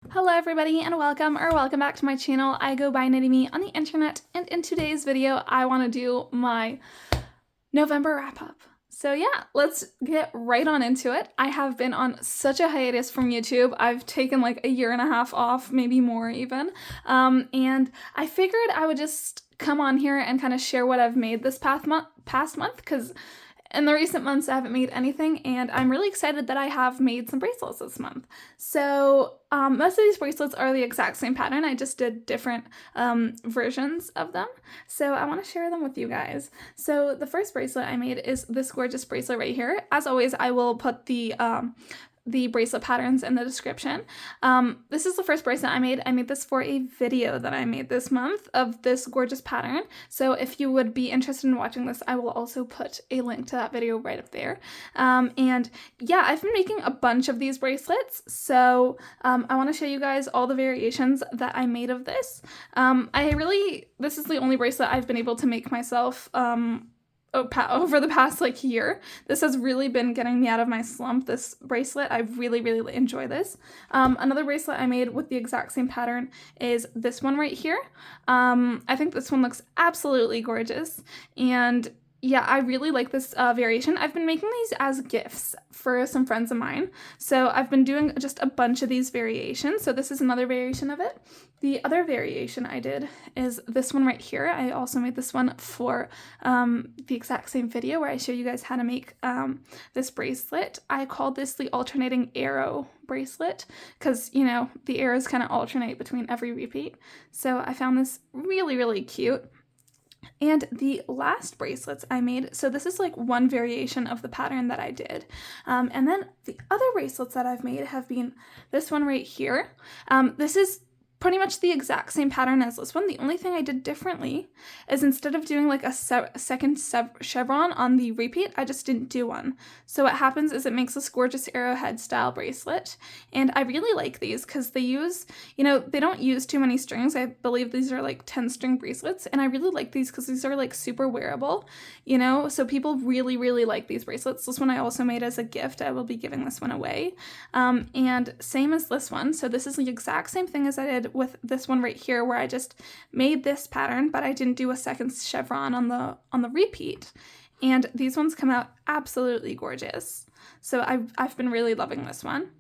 Hello everybody and welcome back to my channel. I go by Knitty on the internet, and in today's video I want to do my November wrap up. So yeah, let's get right on into it. I have been on such a hiatus from YouTube. I've taken like a year and a half off, maybe more even, and I figured I would just come on here and kind of share what I've made this past month, because in the recent months I haven't made anything, and I'm really excited that I have made some bracelets this month. So most of these bracelets are the exact same pattern. I just did different versions of them. So I want to share them with you guys. So the first bracelet I made is this gorgeous bracelet right here. As always, I will put the bracelet patterns in the description. This is the first bracelet I made. I made this for a video that I made this month of this gorgeous pattern. So if you would be interested in watching this, I will also put a link to that video right up there. And yeah, I've been making a bunch of these bracelets. So I want to show you guys all the variations that I made of this. This is the only bracelet I've been able to make myself over the past like year. This has really been getting me out of my slump, this bracelet. I really enjoy this. Another bracelet I made with the exact same pattern is this one right here. I think this one looks absolutely gorgeous, and yeah, I really like this variation. I've been making these as gifts for some friends of mine. So I've been doing just a bunch of these variations. So this is another variation of it. The other variation I did is this one right here. I also made this one for the exact same video where I show you guys how to make this bracelet. I called this the alternating arrow bracelet because, you know, the arrows kind of alternate between every repeat. So I found this really cute. And the last bracelets I made, so this is like one variation of the pattern that I did. And then the other bracelets that I've made have been this one right here. This is pretty much the exact same pattern as this one. The only thing I did differently is instead of doing like a second chevron on the repeat, I just didn't do one. So what happens is it makes this gorgeous arrowhead style bracelet. And I really like these because they use, you know, they don't use too many strings. I believe these are like 10 string bracelets. And I really like these because these are like super wearable, you know, so people really like these bracelets. This one I also made as a gift. I will be giving this one away. And same as this one. So this is the exact same thing as I did with this one right here, where I just made this pattern, but I didn't do a second chevron on the repeat. And these ones come out absolutely gorgeous. So I've been really loving this one.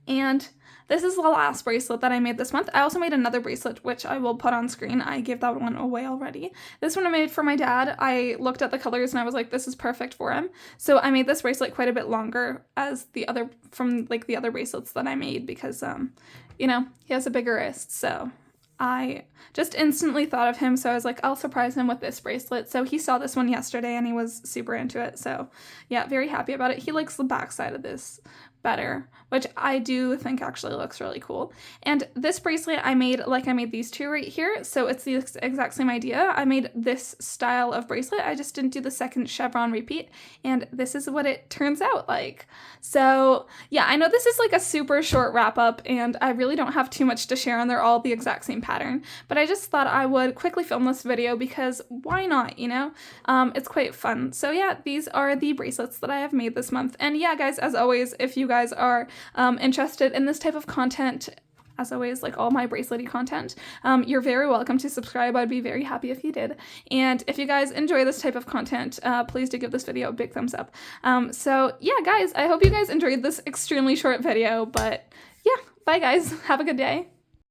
And this is the last bracelet that I made this month. I also made another bracelet, which I will put on screen. I gave that one away already. This one I made for my dad. I looked at the colors and I was like, this is perfect for him. So I made this bracelet quite a bit longer as the other bracelets that I made because, you know, he has a bigger wrist. So I just instantly thought of him. So I was like, I'll surprise him with this bracelet. So he saw this one yesterday and he was super into it. So yeah, very happy about it. He likes the back side of this better, which I do think actually looks really cool. And this bracelet I made like I made these two right here, so it's the exact same idea. I made this style of bracelet, I just didn't do the second chevron repeat, and this is what it turns out like. So yeah, I know this is like a super short wrap up and I really don't have too much to share, and they're all the exact same pattern, but I just thought I would quickly film this video because why not, you know? It's quite fun. So yeah, these are the bracelets that I have made this month. And yeah, guys, as always, if you guys are interested in this type of content, as always, like all my bracelety content, you're very welcome to subscribe. I'd be very happy if you did. And if you guys enjoy this type of content, please do give this video a big thumbs up. So yeah, guys, I hope you guys enjoyed this extremely short video, but yeah, bye guys. Have a good day.